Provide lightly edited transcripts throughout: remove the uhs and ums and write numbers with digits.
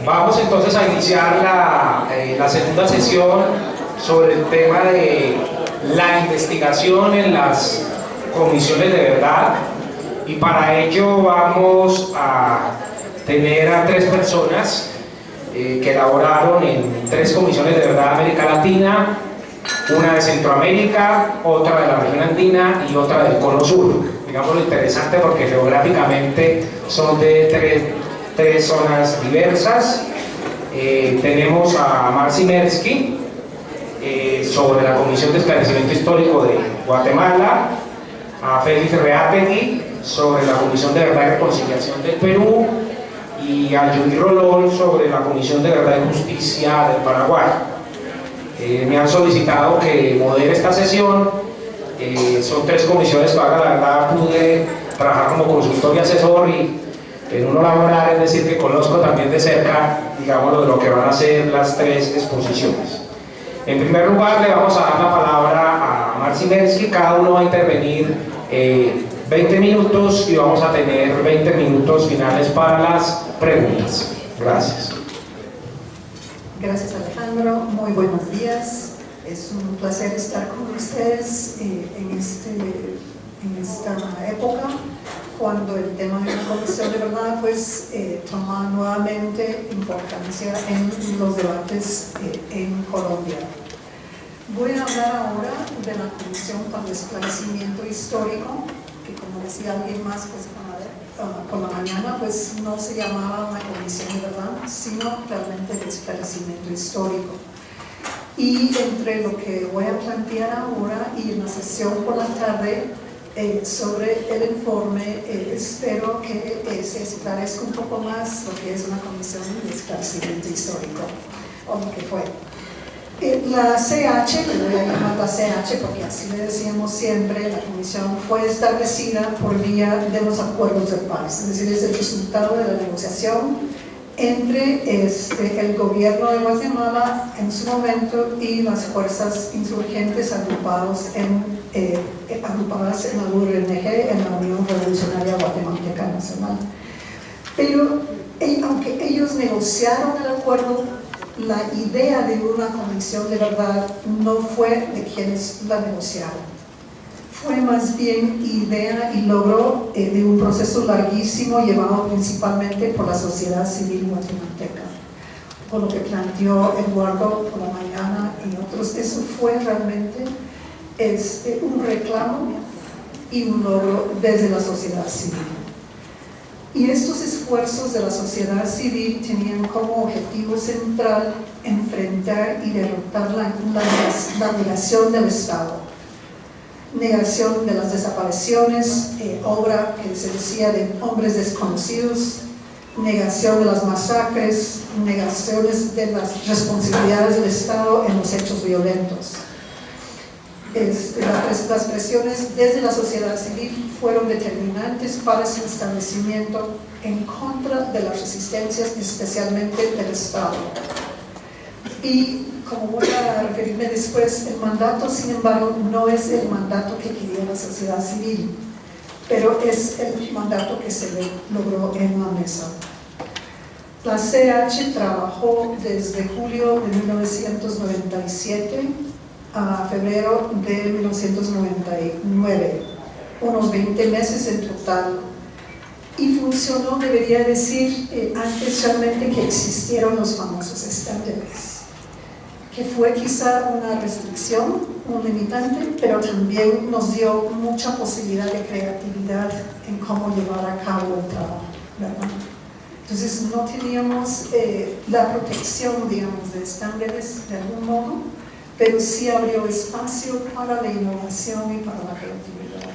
Vamos entonces a iniciar la segunda sesión sobre el tema de la investigación en las comisiones de verdad, y para ello vamos a tener a tres personas que elaboraron en tres comisiones de verdad de América Latina, una de Centroamérica, otra de la región andina y otra del Cono Sur. Digamos lo interesante porque geográficamente son de tres zonas diversas. Tenemos a Marci Mersky sobre la Comisión de Esclarecimiento Histórico de Guatemala, a Félix Reátegui sobre la Comisión de Verdad y Reconciliación del Perú, y a Judy Rolón sobre la Comisión de Verdad y Justicia del Paraguay. Me han solicitado que modere esta sesión. Son tres comisiones que, la verdad, pude trabajar como consultor y asesor, y en uno laboral, es decir, que conozco también de cerca, digamos, de lo que van a ser las tres exposiciones. En primer lugar, le vamos a dar la palabra a Marci Mersky. Cada uno va a intervenir 20 minutos y vamos a tener 20 minutos finales para las preguntas. Gracias. Gracias, Alejandro. Muy buenos días. Es un placer estar con ustedes en esta época, cuando el tema de la Comisión de Verdad pues, toma nuevamente importancia en los debates en Colombia. Voy a hablar ahora de la Comisión para el Esclarecimiento Histórico, que, como decía alguien más pues, por la mañana, pues no se llamaba una comisión de verdad, sino realmente de esclarecimiento histórico. Y entre lo que voy a plantear ahora y en la sesión por la tarde sobre el informe, espero que se esclarezca un poco más lo que es una comisión de esclarecimiento histórico, o lo que fue. La CH, le voy a llamar la CH porque así le decíamos siempre, la comisión fue establecida por vía de los acuerdos de paz, es decir, es el resultado de la negociación entre el gobierno de Guatemala en su momento y las fuerzas insurgentes agrupadas en la URNG, en la Unión Revolucionaria Guatemalteca Nacional. Pero aunque ellos negociaron el acuerdo, la idea de una comisión de verdad no fue de quienes la negociaron. Fue más bien idea y logro de un proceso larguísimo llevado principalmente por la sociedad civil guatemalteca. Por lo que planteó Eduardo por la mañana y otros, eso fue realmente un reclamo y un logro desde la sociedad civil. Y estos esfuerzos de la sociedad civil tenían como objetivo central enfrentar y derrotar la negación del Estado, negación de las desapariciones, obra que se decía de hombres desconocidos, negación de las masacres, negaciones de las responsabilidades del Estado en los hechos violentos. Las presiones desde la sociedad civil fueron determinantes para su establecimiento en contra de las resistencias, especialmente del Estado. Y como voy a referirme después, el mandato, sin embargo, no es el mandato que quería la sociedad civil, pero es el mandato que se logró en la mesa. La CH trabajó desde julio de 1997 a febrero de 1999, unos 20 meses en total, y funcionó, debería decir, antes realmente que existieron los famosos estándares, que fue quizá una restricción, un limitante, pero también nos dio mucha posibilidad de creatividad en cómo llevar a cabo el trabajo, ¿verdad? Entonces no teníamos la protección, digamos, de estándares de algún modo, pero sí abrió espacio para la innovación y para la creatividad.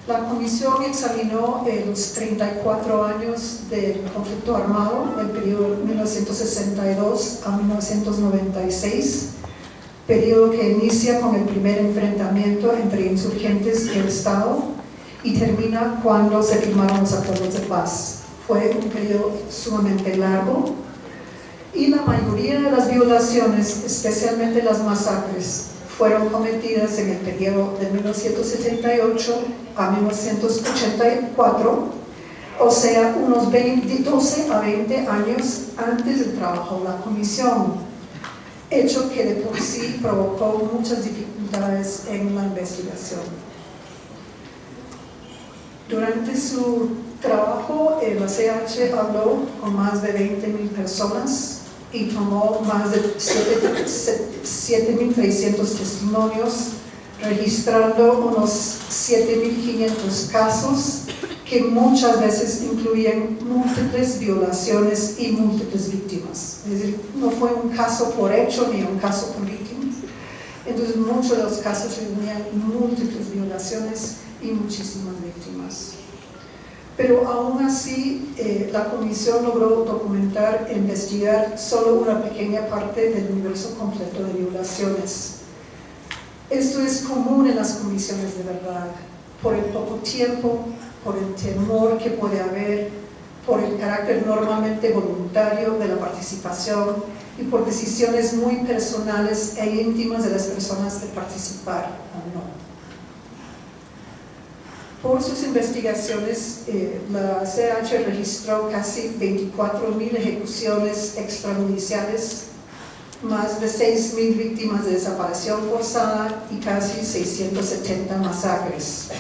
La comisión examinó los 34 años del conflicto armado, del periodo 1962 a 1996, periodo que inicia con el primer enfrentamiento entre insurgentes y el Estado y termina cuando se firmaron los acuerdos de paz. Fue un periodo sumamente largo, y la mayoría de las violaciones, especialmente las masacres, fueron cometidas en el periodo de 1978 a 1984 o sea, unos 12 a 20 años antes del trabajo de la comisión, hecho que de por sí provocó muchas dificultades en la investigación. Durante su trabajo, la CH habló con más de 20.000 personas y tomó más de 7.300 testimonios, registrando unos 7.500 casos que muchas veces incluían múltiples violaciones y múltiples víctimas. Es decir, no fue un caso por hecho ni un caso por víctimas. Entonces, muchos de los casos reunían múltiples violaciones y muchísimas víctimas. Pero aún así, la comisión logró documentar e investigar solo una pequeña parte del universo completo de violaciones. Esto es común en las comisiones de verdad, por el poco tiempo, por el temor que puede haber, por el carácter normalmente voluntario de la participación y por decisiones muy personales e íntimas de las personas de participar o no. Por sus investigaciones, la CH registró casi 24.000 ejecuciones extrajudiciales, más de 6.000 víctimas de desaparición forzada y casi 670 masacres.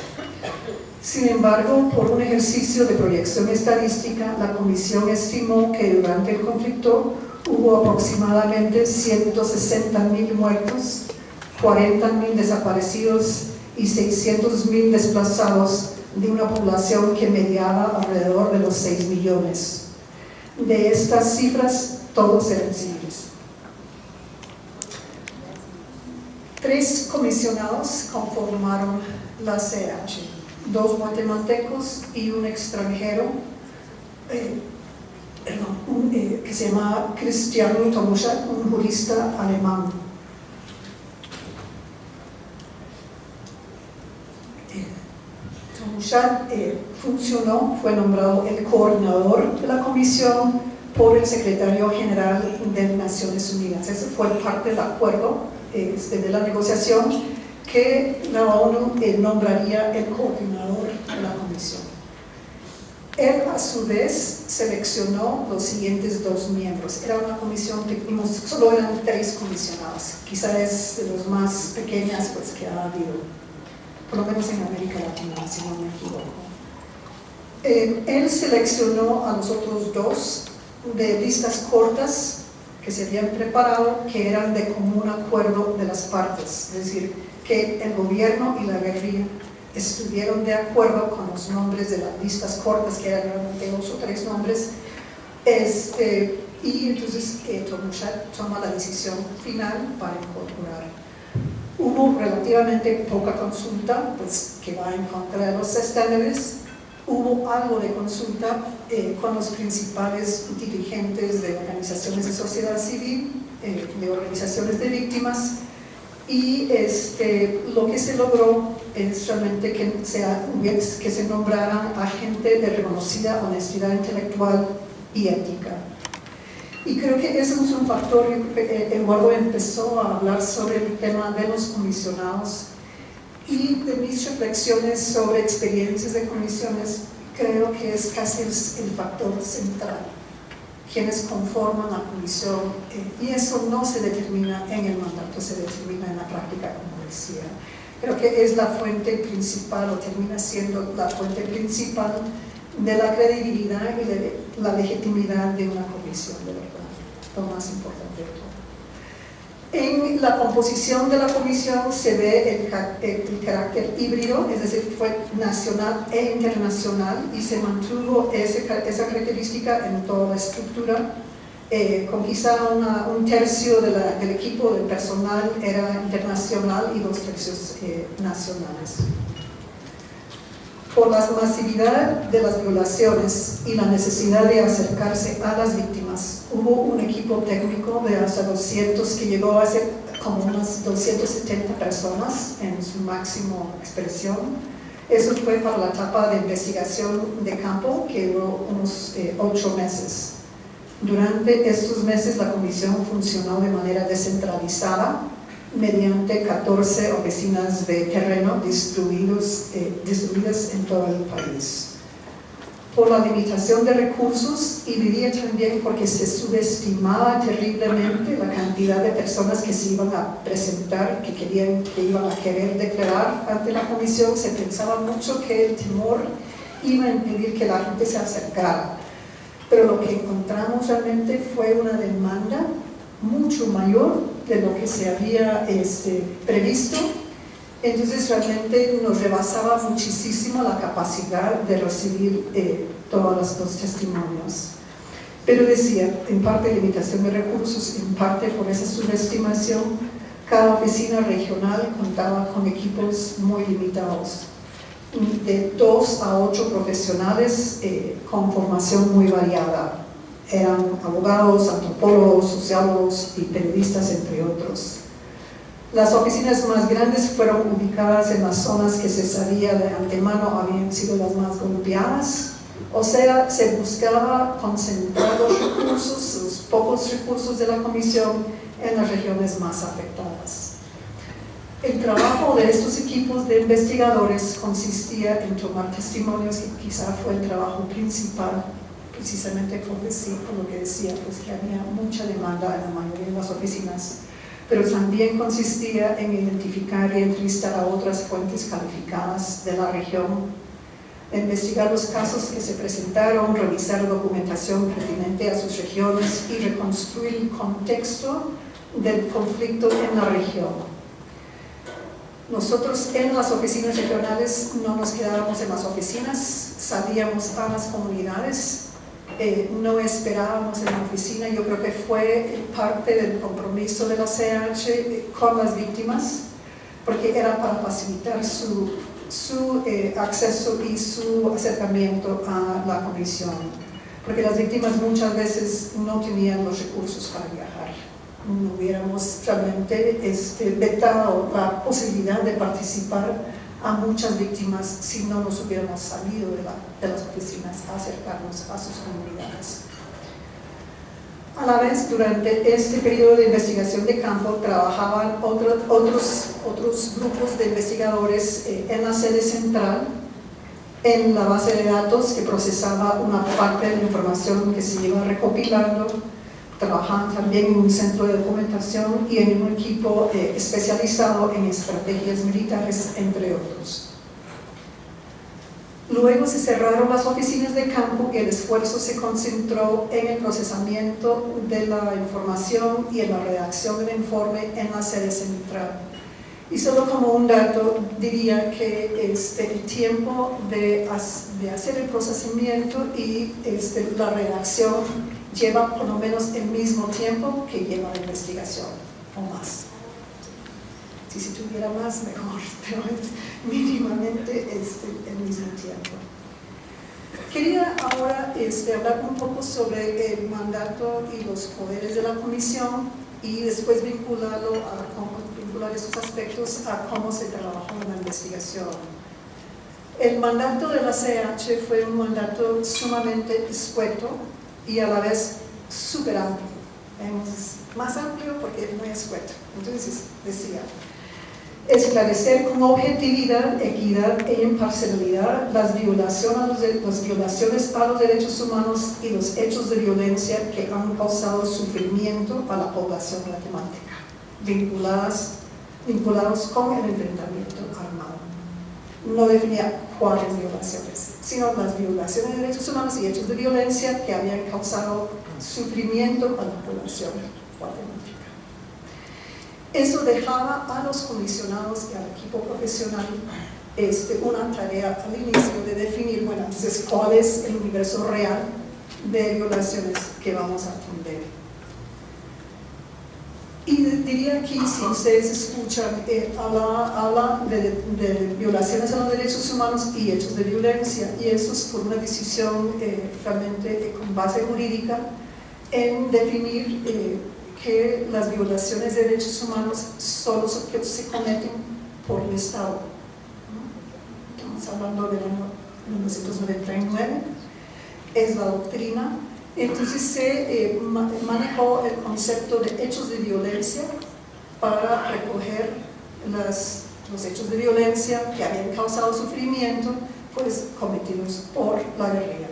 Sin embargo, por un ejercicio de proyección estadística, la comisión estimó que durante el conflicto hubo aproximadamente 160.000 muertos, 40.000 desaparecidos y 600.000 desplazados de una población que mediaba alrededor de los 6 millones. De estas cifras, todos eran civiles. 3 comisionados conformaron la CH, 2 guatemaltecos y un extranjero, que se llama Christian Tomuschat, un jurista alemán. Tomuschat fue nombrado el coordinador de la comisión por el secretario general de Naciones Unidas. Eso fue parte del acuerdo de la negociación, que la ONU nombraría el coordinador de la comisión. Él, a su vez, seleccionó los siguientes 2 miembros. Era una comisión que solo eran 3 comisionados, quizás es de los más pequeñas pues, que ha habido, por lo menos en América Latina, si no me equivoco. Él seleccionó a los otros 2 de listas cortas que se habían preparado, que eran de común acuerdo de las partes, es decir, que el gobierno y la guerrilla estuvieron de acuerdo con los nombres de las listas cortas, que eran realmente 2 o 3 nombres, y entonces Tomuschat toma la decisión final para incorporar. Hubo relativamente poca consulta, pues que va en contra de los estándares. Hubo algo de consulta con los principales dirigentes de organizaciones de sociedad civil, de organizaciones de víctimas, y lo que se logró es realmente que se nombraran a gente de reconocida honestidad intelectual y ética. Y creo que ese es un factor. Eduardo empezó a hablar sobre el tema de los comisionados, y de mis reflexiones sobre experiencias de comisiones, creo que es casi el factor central, quienes conforman la comisión, y eso no se determina en el mandato, se determina en la práctica, como decía. Creo que es la fuente principal, o termina siendo la fuente principal de la credibilidad y de la legitimidad de una comisión, de verdad, lo más importante de todo. En la composición de la comisión se ve el carácter híbrido, es decir, fue nacional e internacional, y se mantuvo esa característica en toda la estructura, con quizá un tercio del equipo del personal era internacional y 2 tercios nacionales. Por la masividad de las violaciones y la necesidad de acercarse a las víctimas, hubo un equipo técnico de hasta 200 que llegó a ser como unas 270 personas en su máxima expresión. Eso fue para la etapa de investigación de campo, que duró unos 8 meses. Durante estos meses la comisión funcionó de manera descentralizada, mediante 14 oficinas de terreno distribuidas en todo el país. por la limitación de recursos y diría también porque se subestimaba terriblemente la cantidad de personas que se iban a presentar, que iban a querer declarar ante la comisión. Se pensaba mucho que el temor iba a impedir que la gente se acercara, pero lo que encontramos realmente fue una demanda mucho mayor de lo que se había previsto. Entonces realmente nos rebasaba muchísimo la capacidad de recibir todos los testimonios. Pero decía, en parte limitación de recursos, en parte por esa subestimación, cada oficina regional contaba con equipos muy limitados, de 2 a 8 profesionales con formación muy variada. Eran abogados, antropólogos, sociólogos y periodistas, entre otros. Las oficinas más grandes fueron ubicadas en las zonas que se sabía de antemano habían sido las más golpeadas, o sea, se buscaba concentrar los recursos, los pocos recursos de la comisión en las regiones más afectadas. El trabajo de estos equipos de investigadores consistía en tomar testimonios, que quizá fue el trabajo principal, precisamente por lo que decía, pues que había mucha demanda en la mayoría de las oficinas. Pero también consistía en identificar y entrevistar a otras fuentes calificadas de la región, investigar los casos que se presentaron, revisar documentación pertinente a sus regiones y reconstruir el contexto del conflicto en la región. Nosotros en las oficinas regionales no nos quedábamos en las oficinas, salíamos a las comunidades. No esperábamos en la oficina. Yo creo que fue parte del compromiso de la CH con las víctimas, porque era para facilitar su acceso y su acercamiento a la comisión, porque las víctimas muchas veces no tenían los recursos para viajar. No hubiéramos realmente vetado la posibilidad de participar a muchas víctimas si no nos hubiéramos salido de las oficinas a acercarnos a sus comunidades. A la vez, durante este periodo de investigación de campo, trabajaban otros grupos de investigadores en la sede central, en la base de datos que procesaba una parte de la información que se iba recopilando. Trabajaban también en un centro de documentación y en un equipo especializado en estrategias militares, entre otros. Luego se cerraron las oficinas de campo y el esfuerzo se concentró en el procesamiento de la información y en la redacción del informe en la sede central. Y solo como un dato, diría que el tiempo de hacer el procesamiento y la redacción lleva por lo menos el mismo tiempo que lleva la investigación, o más. Si se tuviera más, mejor, pero mínimamente el mismo tiempo. Quería ahora hablar un poco sobre el mandato y los poderes de la comisión y después vincular esos aspectos a cómo se trabajó en la investigación. El mandato de la CH fue un mandato sumamente escueto y a la vez súper amplio. Más amplio porque es muy escueto. Entonces decía: esclarecer con objetividad, equidad e imparcialidad las violaciones a los derechos humanos y los hechos de violencia que han causado sufrimiento a la población guatemalteca, vinculados con el enfrentamiento armado. No definía cuáles violaciones, sino las violaciones de derechos humanos y hechos de violencia que habían causado sufrimiento a la población guatemalteca. Eso dejaba a los comisionados y al equipo profesional una tarea al inicio de definir, bueno, entonces, cuál es el universo real de violaciones que vamos a atender. Y diría aquí, si ustedes escuchan, habla de violaciones a los derechos humanos y hechos de violencia, y eso es por una decisión realmente con base jurídica en definir que las violaciones de derechos humanos solo se cometen por el Estado. Estamos hablando del año 1999, es la doctrina. Entonces se manejó el concepto de hechos de violencia para recoger los hechos de violencia que habían causado sufrimiento, pues cometidos por la guerrilla,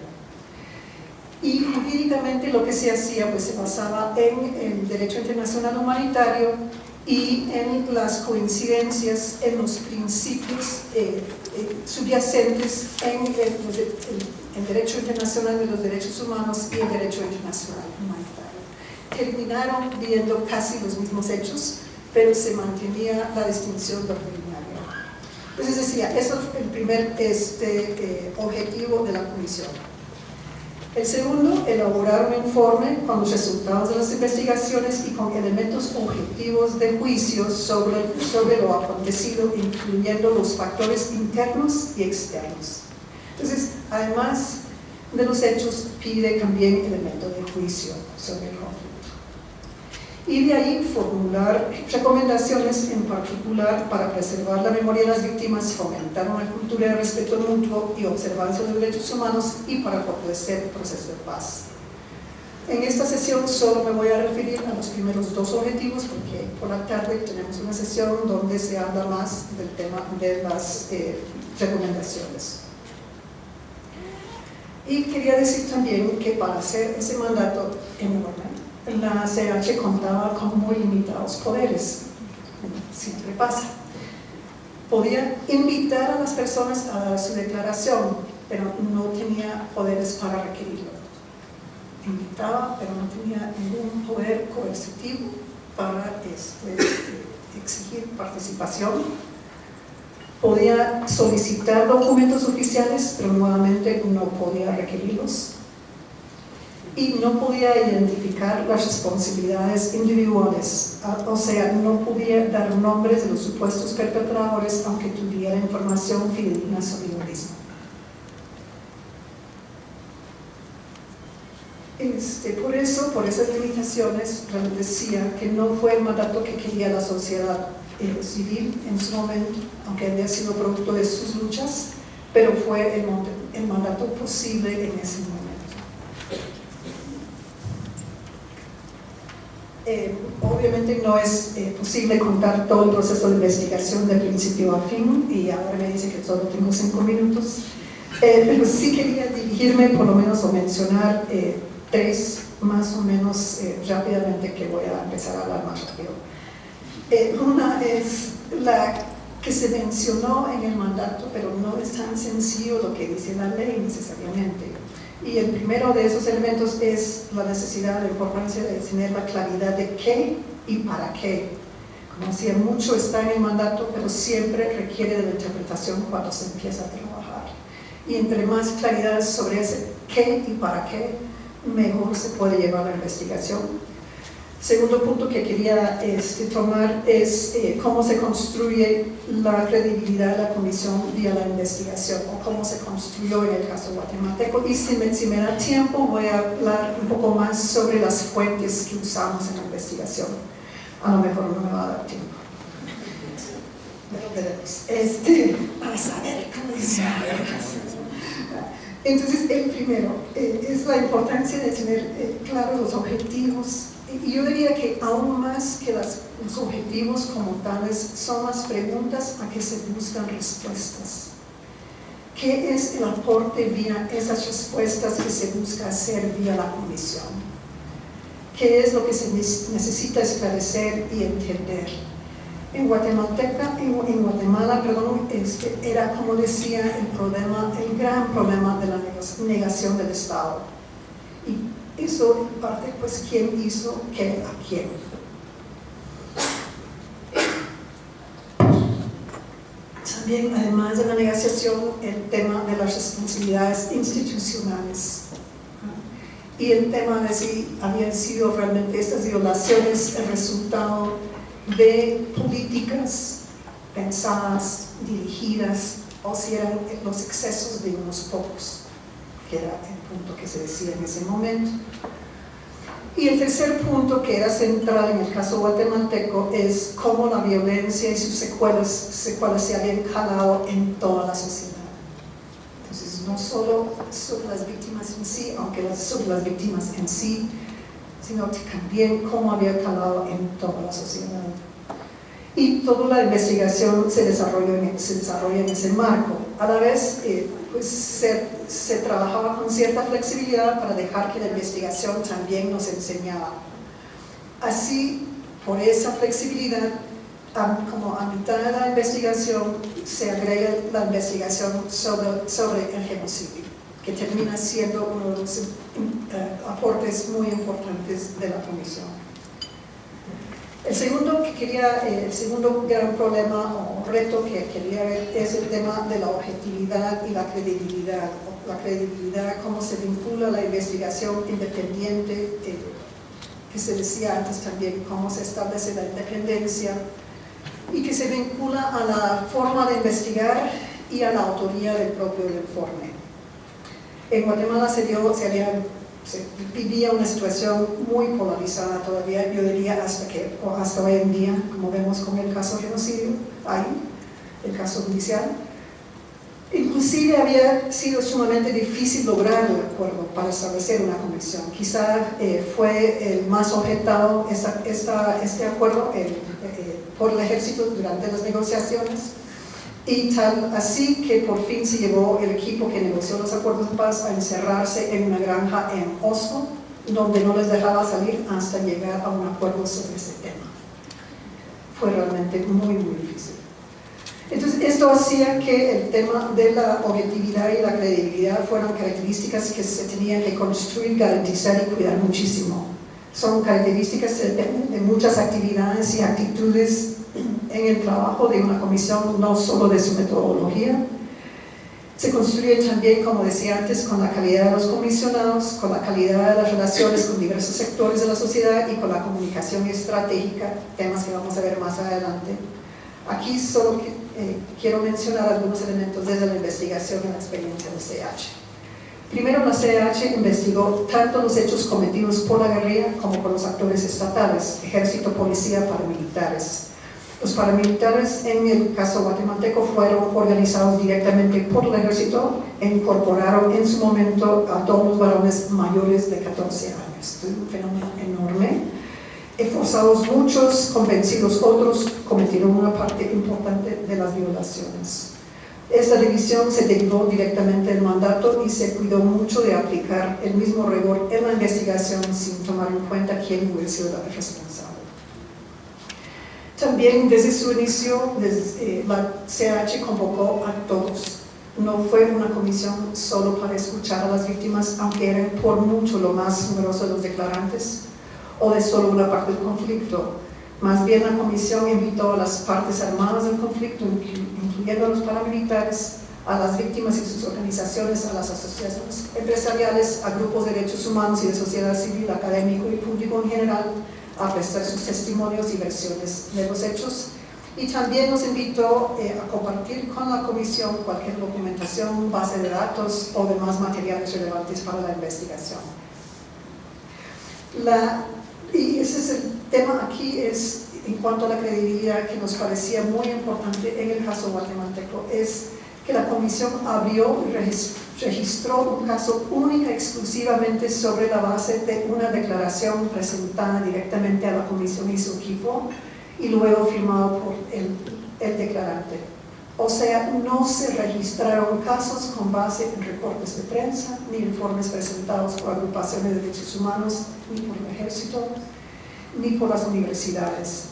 Y jurídicamente lo que se hacía pues se basaba en el derecho internacional humanitario y en las coincidencias, en los principios subyacentes en el derecho internacional de los derechos humanos y el derecho internacional humanitario. Terminaron viendo casi los mismos hechos, pero se mantenía la distinción doctrinaria. Entonces decía, eso fue el primer objetivo de la comisión. El segundo, elaborar un informe con los resultados de las investigaciones y con elementos objetivos de juicio sobre lo acontecido, incluyendo los factores internos y externos. Entonces, además de los hechos, pide también elementos de juicio sobre el conflicto. Y de ahí formular recomendaciones en particular para preservar la memoria de las víctimas, fomentar una cultura de respeto mutuo y observancia de los derechos humanos y para fortalecer el proceso de paz. En esta sesión solo me voy a referir a los primeros dos objetivos porque por la tarde tenemos una sesión donde se habla más del tema de las recomendaciones. Y quería decir también que para hacer ese mandato enorme, la CH contaba con muy limitados poderes, siempre pasa. Podía invitar a las personas a dar su declaración, pero no tenía poderes para requerirlo. Invitaba, pero no tenía ningún poder coercitivo para exigir participación. Podía solicitar documentos oficiales, pero nuevamente no podía requerirlos. Y no podía identificar las responsabilidades individuales, o sea, no podía dar nombres de los supuestos perpetradores aunque tuviera información fidedigna sobre lo mismo. Por esas limitaciones, decía que no fue el mandato que quería la sociedad civil en su momento, aunque había sido producto de sus luchas, pero fue el mandato posible en ese momento. Obviamente no es posible contar todo el proceso de investigación de principio a fin y ahora me dice que solo tengo 5 minutos, pero sí quería dirigirme por lo menos o mencionar 3 más o menos rápidamente, que voy a empezar a hablar más rápido. Una es la que se mencionó en el mandato, pero no es tan sencillo lo que dice la ley necesariamente. Y el primero de esos elementos es la necesidad, la importancia de tener la claridad de qué y para qué. Como decía, mucho está en el mandato, pero siempre requiere de la interpretación cuando se empieza a trabajar. Y entre más claridad sobre ese qué y para qué, mejor se puede llevar la investigación. Segundo punto que quería tomar es cómo se construye la credibilidad de la comisión vía la investigación, o cómo se construyó en el caso guatemalteco. Y si me da tiempo, voy a hablar un poco más sobre las fuentes que usamos en la investigación. A lo mejor no me va a dar tiempo. Pero veremos. Para saber cómo es. Entonces, el primero es la importancia de tener claros los objetivos. Y yo diría que aún más que los objetivos como tales son las preguntas a que se buscan respuestas. ¿Qué es el aporte vía esas respuestas que se busca hacer vía la comisión? ¿Qué es lo que se necesita esclarecer y entender? En Guatemala, era, como decía, el gran problema de la negación del Estado. Y eso, en parte, pues, ¿quién hizo qué a quién? También, además de la negación, el tema de las responsabilidades institucionales. Y el de si habían sido realmente estas violaciones el resultado de políticas pensadas, dirigidas, o si eran los excesos de unos pocos, que era el punto que se decía en ese momento. Y el tercer punto, que era central en el caso guatemalteco, es cómo la violencia y sus secuelas se habían calado en toda la sociedad. Entonces, no solo sobre las víctimas en sí, aunque sobre las víctimas en sí, sino también cómo había calado en toda la sociedad. Y toda la investigación se desarrolla en ese marco. A la vez, pues se trabajaba con cierta flexibilidad para dejar que la investigación también nos enseñaba. Así, por esa flexibilidad, como a mitad de la investigación se agrega la investigación sobre el genocidio, que termina siendo uno de los aportes muy importantes de la comisión. El segundo gran problema o reto que quería ver es el tema de la objetividad y la credibilidad. La credibilidad, cómo se vincula la investigación independiente, que se decía antes también, cómo se establece la independencia, y que se vincula a la forma de investigar y a la autoría del propio informe. En Guatemala se vivía una situación muy polarizada todavía, yo diría hasta hoy en día, como vemos con el caso genocidio, el caso judicial. Inclusive había sido sumamente difícil lograr el acuerdo para establecer una convención. Quizá fue el más objetado este acuerdo por el ejército durante las negociaciones, y tal así que por fin se llevó el equipo que negoció los acuerdos de paz a encerrarse en una granja en Oslo, donde no les dejaba salir hasta llegar a un acuerdo sobre ese tema. Fue realmente muy, muy difícil. Entonces, esto hacía que el tema de la objetividad y la credibilidad fueran características que se tenían que construir, garantizar y cuidar muchísimo. Son características que dependen de muchas actividades y actitudes en el trabajo de una comisión, no solo de su metodología. Se construye también, como decía antes, con la calidad de los comisionados, con la calidad de las relaciones con diversos sectores de la sociedad y con la comunicación estratégica, temas que vamos a ver más adelante. Aquí solo quiero mencionar algunos elementos desde la investigación y la experiencia del CH. Primero, la CH investigó tanto los hechos cometidos por la guerrilla como por los actores estatales, ejército, policía, paramilitares. Los paramilitares en el caso guatemalteco fueron organizados directamente por el ejército e incorporaron en su momento a todos los varones mayores de 14 años. Es un fenómeno enorme. Forzados muchos, convencidos otros, cometieron una parte importante de las violaciones. Esta división se derivó directamente del mandato y se cuidó mucho de aplicar el mismo rigor en la investigación sin tomar en cuenta quién hubiera sido el responsable. También desde su inicio, la CH convocó a todos. No fue una comisión solo para escuchar a las víctimas, aunque eran por mucho lo más numerosos los declarantes, o de solo una parte del conflicto. Más bien la comisión invitó a las partes armadas del conflicto, incluyendo a los paramilitares, a las víctimas y sus organizaciones, a las asociaciones empresariales, a grupos de derechos humanos y de sociedad civil, académico y público en general, a prestar sus testimonios y versiones de los hechos, y también nos invitó a compartir con la comisión cualquier documentación, base de datos o demás materiales relevantes para la investigación. Y ese es el tema aquí, es en cuanto a la credibilidad, que nos parecía muy importante en el caso guatemalteco, es que la comisión abrió y registró un caso única exclusivamente sobre la base de una declaración presentada directamente a la comisión y su equipo y luego firmado por el declarante. O sea, no se registraron casos con base en reportes de prensa, ni informes presentados por agrupaciones de derechos humanos, ni por el ejército, ni por las universidades.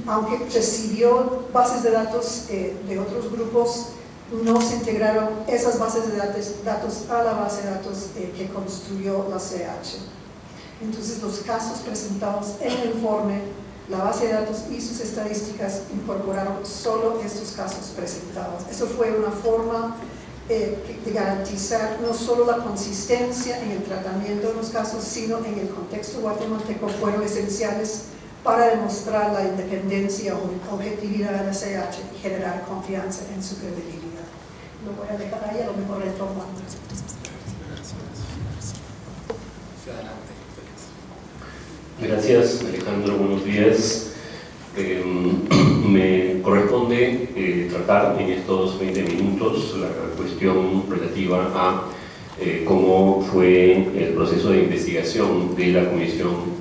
Aunque recibió bases de datos de otros grupos, no se integraron esas bases de datos a la base de datos que construyó la CH. Entonces, los casos presentados en el informe, la base de datos y sus estadísticas incorporaron solo estos casos presentados. Eso fue una forma de garantizar no solo la consistencia en el tratamiento de los casos, sino en el contexto guatemalteco, fueron esenciales para demostrar la independencia o objetividad de la CH y generar confianza en su credibilidad. Lo voy a dejar ahí, a lo mejor retomo antes. Gracias, Alejandro, buenos días. Me corresponde tratar en estos 20 minutos la cuestión relativa a cómo fue el proceso de investigación de la Comisión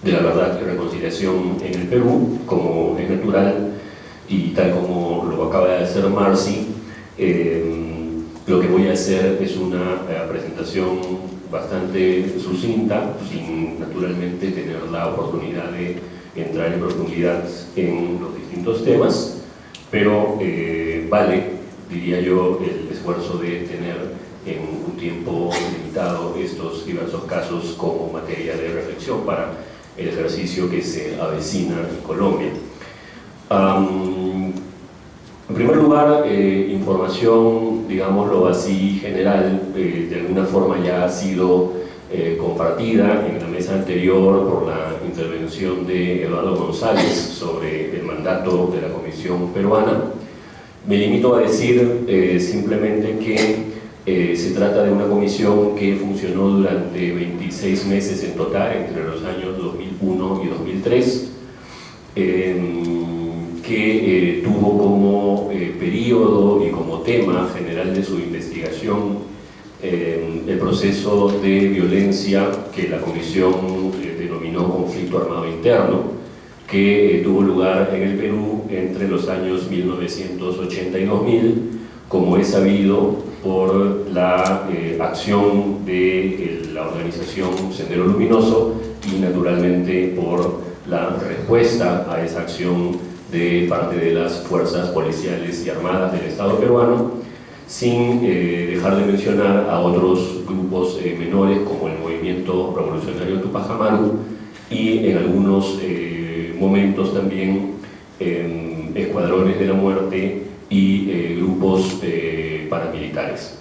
de la Verdad y Reconciliación en el Perú, como es natural y tal como lo acaba de hacer Marcy. Lo que voy a hacer es una presentación bastante sucinta, sin naturalmente tener la oportunidad de entrar en profundidad en los distintos temas, pero vale, diría yo, el esfuerzo de tener en un tiempo limitado estos diversos casos como materia de reflexión para el ejercicio que se avecina en Colombia. En primer lugar, información, digámoslo así, general, de alguna forma ya ha sido compartida en la mesa anterior por la intervención de Eduardo González sobre el mandato de la Comisión Peruana. Me limito a decir simplemente que se trata de una comisión que funcionó durante 26 meses en total, entre los años 2001 y 2003, que tuvo como periodo y como tema general de su investigación el proceso de violencia que la comisión denominó conflicto armado interno, que tuvo lugar en el Perú entre los años 1980 y 2000, como es sabido por la acción de la organización Sendero Luminoso y naturalmente por la respuesta a esa acción de parte de las fuerzas policiales y armadas del Estado peruano, sin dejar de mencionar a otros grupos menores como el Movimiento Revolucionario Tupac Amaru y en algunos momentos también escuadrones de la muerte y grupos paramilitares.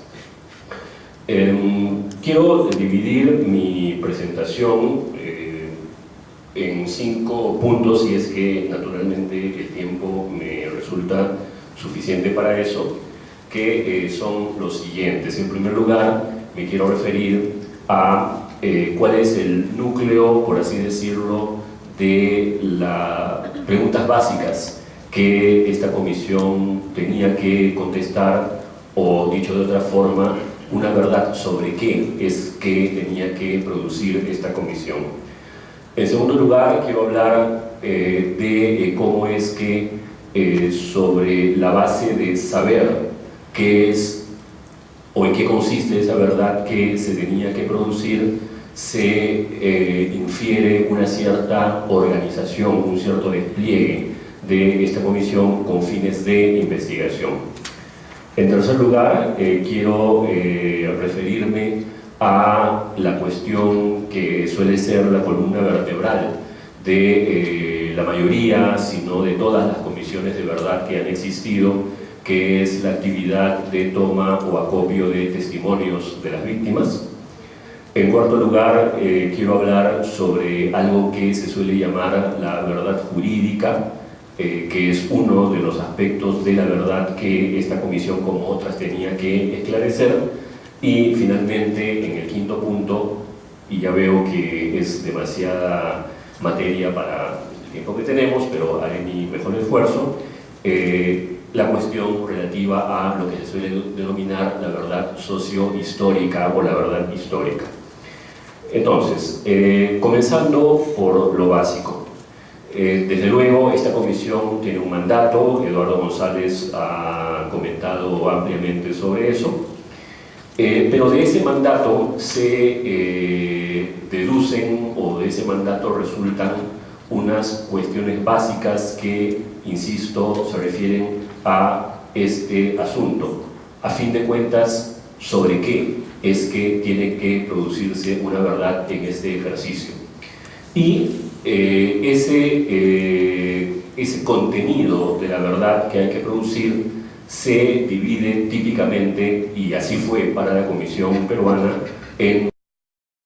Quiero dividir mi presentación en 5 puntos, si es que naturalmente el tiempo me resulta suficiente para eso, que son los siguientes. En primer lugar, me quiero referir a cuál es el núcleo, por así decirlo, de las preguntas básicas que esta comisión tenía que contestar, o dicho de otra forma, una verdad sobre qué es que tenía que producir esta comisión. En segundo lugar, quiero hablar de cómo es que sobre la base de saber qué es o en qué consiste esa verdad que se tenía que producir, se infiere una cierta organización, un cierto despliegue de esta comisión con fines de investigación. En tercer lugar, quiero referirme a la cuestión que suele ser la columna vertebral de la mayoría, si no de todas las comisiones de verdad que han existido, que es la actividad de toma o acopio de testimonios de las víctimas. En cuarto lugar, quiero hablar sobre algo que se suele llamar la verdad jurídica, que es uno de los aspectos de la verdad que esta comisión, como otras, tenía que esclarecer. Y finalmente, en el quinto punto, y ya veo que es demasiada materia para el tiempo que tenemos, pero haré mi mejor esfuerzo, la cuestión relativa a lo que se suele denominar la verdad sociohistórica o la verdad histórica. Entonces, comenzando por lo básico. Desde luego, esta comisión tiene un mandato, Eduardo González ha comentado ampliamente sobre eso, pero de ese mandato se deducen, o de ese mandato resultan unas cuestiones básicas que, insisto, se refieren a este asunto. A fin de cuentas, ¿sobre qué es que tiene que producirse una verdad en este ejercicio? Y ese contenido de la verdad que hay que producir se divide típicamente, y así fue para la Comisión Peruana, en